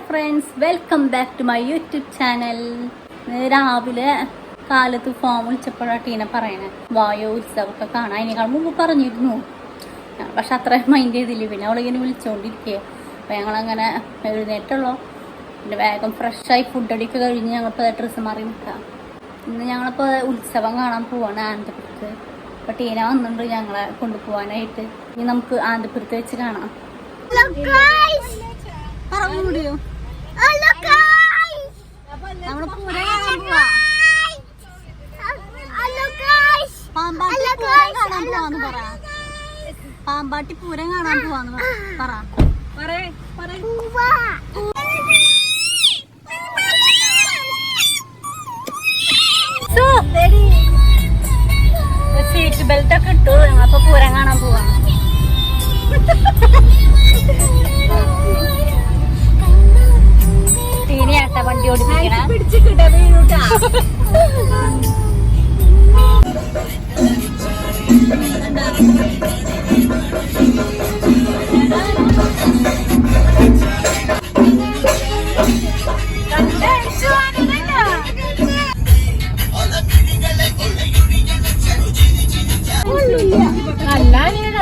Friends, welcome back to my YouTube channel. രാവിലെ കാലത്ത് phone വിളിച്ചപ്പോഴാണ് Tina പറയണേ വായോ ഉത്സവമൊക്കെ കാണാൻ. അതിനേക്കാൾ മുമ്പ് പറഞ്ഞിരുന്നു, പക്ഷെ അത്ര മൈൻഡ് ചെയ്തില്ല. പിന്നെ അവളിങ്ങനെ വിളിച്ചുകൊണ്ടിരിക്കുക. അപ്പോൾ ഞങ്ങളങ്ങനെ എഴുന്നേറ്റുള്ളൂ. പിന്നെ വേഗം ഫ്രഷായി ഫുഡടിയൊക്കെ കഴിഞ്ഞ് ഞങ്ങളിപ്പോൾ ഡ്രസ്സ് മാറി നിൽക്കാം. ഇന്ന് ഞങ്ങളിപ്പോൾ ഉത്സവം കാണാൻ പോവാണ് ആനന്ദപുരത്ത്. അപ്പോൾ ടീന വന്നിട്ടുണ്ട് ഞങ്ങളെ കൊണ്ടുപോകാനായിട്ട്. ഇനി നമുക്ക് ആനന്ദപുരത്ത് വെച്ച് കാണാം. പാമ്പാട്ടി പൂരം കാണാൻ പോവാന്ന് പറ. സീറ്റ് ബെൽറ്റ് ഒക്കെ ഇട്ടു. ഞങ്ങളപ്പോ പൂരം കാണാൻ പോവാണ്. തീനെയാട്ട വണ്ടി ഓടിപ്പിക്കണ.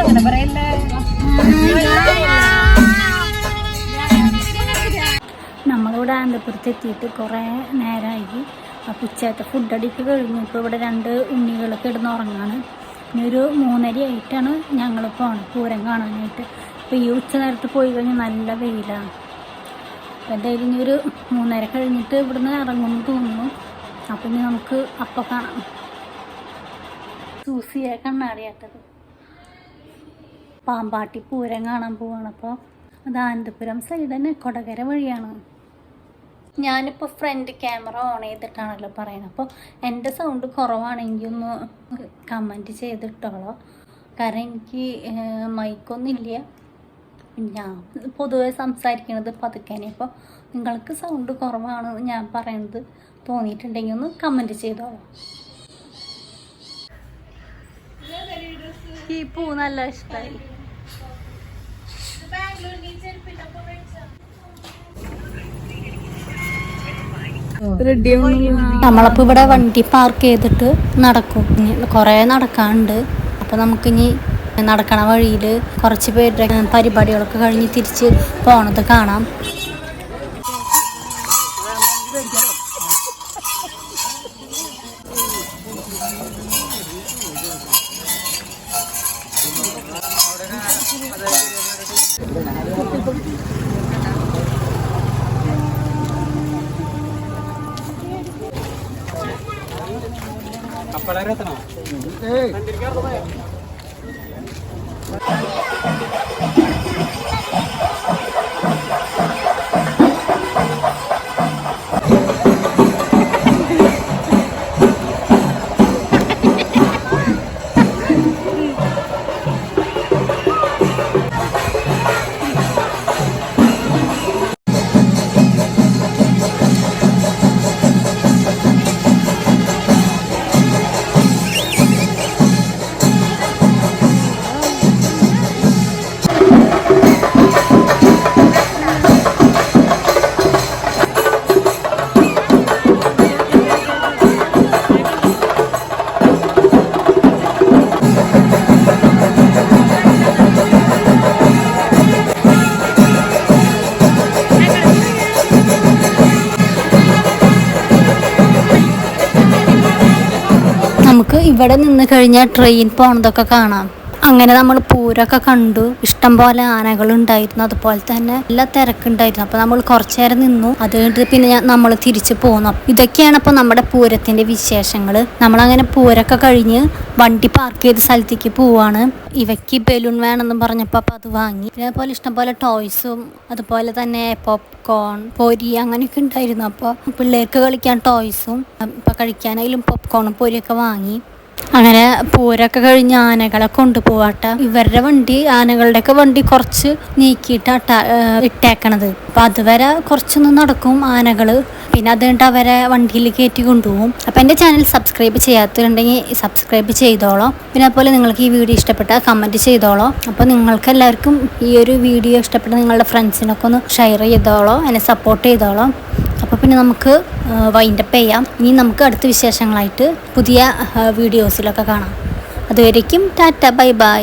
അങ്ങനെ പറയല്ലേ. നമ്മളിവിടെ ആനന്ദപുരത്ത് എത്തിയിട്ട് കുറേ നേരമായി. അപ്പോൾ ഉച്ചത്തെ ഫുഡടിക്ക് കഴിഞ്ഞു. ഇപ്പോൾ ഇവിടെ 2 ഉണ്ണികൾ കിടന്നുറങ്ങാണ്. ഇനി ഒരു 3:30 ആയിട്ടാണ് ഞങ്ങൾ പോകണം പൂരം കാണാനായിട്ട്. ഇപ്പോൾ ഈ ഉച്ച നേരത്ത് പോയി കഴിഞ്ഞാൽ നല്ല വെയിലാണ്. അപ്പോൾ എന്തായാലും ഇനി ഒരു 3:30 കഴിഞ്ഞിട്ട് ഇവിടുന്ന് ഇറങ്ങുമെന്ന് തോന്നുന്നു. അപ്പോൾ ഇനി നമുക്ക് അപ്പം കാണാം. സൂസിയ കണ്ണാടിയാട്ടത് പാമ്പാട്ടി പൂരം കാണാൻ പോവാണ്. അപ്പോൾ അത് ആനന്ദപുരം സൈഡ് തന്നെ, കൊടകര വഴിയാണ്. ഞാനിപ്പോൾ ഫ്രണ്ട് ക്യാമറ ഓൺ ചെയ്തിട്ടാണല്ലോ പറയുന്നത്. അപ്പോൾ എൻ്റെ സൗണ്ട് കുറവാണെങ്കിൽ ഒന്ന് കമൻറ്റ് ചെയ്തിട്ടോളോ. കാരണം എനിക്ക് മൈക്കൊന്നുമില്ല. ഞാൻ പൊതുവെ സംസാരിക്കുന്നത് പതുക്കാനെ. അപ്പോൾ നിങ്ങൾക്ക് സൗണ്ട് കുറവാണ് ഞാൻ പറയുന്നത് തോന്നിയിട്ടുണ്ടെങ്കിൽ ഒന്ന് കമൻറ്റ് ചെയ്തോളൂ. ഈ പൂ നല്ല ഇഷ്ടമായി. നമ്മളപ്പോൾ ഇവിടെ വണ്ടി പാർക്ക് ചെയ്തിട്ട് നടക്കും. കുറേ നടക്കാനുണ്ട്. അപ്പോൾ നമുക്കിനി നടക്കണ വഴിയിൽ കുറച്ച് പേരുടെ പരിപാടികളൊക്കെ കഴിഞ്ഞ് തിരിച്ച് പോണത് കാണാം. നമുക്ക് ഇവിടെ നിന്ന് കഴിഞ്ഞാൽ ട്രെയിൻ പോണതൊക്കെ കാണാം. അങ്ങനെ നമ്മൾ പൂരമൊക്കെ കണ്ടു. ഇഷ്ടം പോലെ ആനകളുണ്ടായിരുന്നു. അതുപോലെ തന്നെ നല്ല തിരക്കുണ്ടായിരുന്നു. അപ്പോൾ നമ്മൾ കുറച്ചു നേരം നിന്നു. അത് കഴിഞ്ഞിട്ട് പിന്നെ നമ്മൾ തിരിച്ചു പോന്നു. ഇതൊക്കെയാണ് അപ്പോൾ നമ്മുടെ പൂരത്തിൻ്റെ വിശേഷങ്ങൾ. നമ്മളങ്ങനെ പൂരമൊക്കെ കഴിഞ്ഞ് വണ്ടി പാർക്ക് ചെയ്ത സ്ഥലത്തേക്ക് പോവാണ്. ഇവയ്ക്ക് ബലൂൺ വേണമെന്ന് പറഞ്ഞപ്പോൾ അപ്പോൾ അത് വാങ്ങി. അതേപോലെ ഇഷ്ടംപോലെ ടോയ്സും അതുപോലെ തന്നെ പോപ്കോൺ, പൊരി അങ്ങനെയൊക്കെ ഉണ്ടായിരുന്നു. അപ്പോൾ പിള്ളേർക്ക് കളിക്കാൻ ടോയ്സും ഇപ്പോൾ കഴിക്കാനായാലും പോപ്കോണും പൊരിയൊക്കെ വാങ്ങി. അങ്ങനെ പൂരമൊക്കെ കഴിഞ്ഞ് ആനകളെ കൊണ്ടുപോവാട്ട. ഇവരുടെ വണ്ടി, ആനകളുടെയൊക്കെ വണ്ടി കുറച്ച് നീക്കിയിട്ടാട്ട ഇട്ടേക്കണത്. അപ്പം അതുവരെ കുറച്ചൊന്ന് നടക്കും ആനകൾ. പിന്നെ അത് കഴിഞ്ഞിട്ട് അവരെ വണ്ടിയിൽ കയറ്റി കൊണ്ടുപോകും. അപ്പോൾ എൻ്റെ ചാനൽ സബ്സ്ക്രൈബ് ചെയ്യാത്തതുണ്ടെങ്കിൽ സബ്സ്ക്രൈബ് ചെയ്തോളൂ. പിന്നെ അതുപോലെ നിങ്ങൾക്ക് ഈ വീഡിയോ ഇഷ്ടപ്പെട്ടാൽ കമൻറ്റ് ചെയ്തോളൂ. അപ്പോൾ നിങ്ങൾക്ക് എല്ലാവർക്കും ഈ ഒരു വീഡിയോ ഇഷ്ടപ്പെട്ട നിങ്ങളുടെ ഫ്രണ്ട്സിനൊക്കെ ഒന്ന് ഷെയർ ചെയ്തോളൂ, എന്നെ സപ്പോർട്ട് ചെയ്തോളൂ. അപ്പോൾ പിന്നെ നമുക്ക് വൈൻഡപ്പ് ചെയ്യാം. ഇനി നമുക്ക് അടുത്ത വിശേഷങ്ങളായിട്ട് പുതിയ വീഡിയോസിലൊക്കെ കാണാം. അതുവരേക്കും ടാറ്റ ബൈ ബൈ.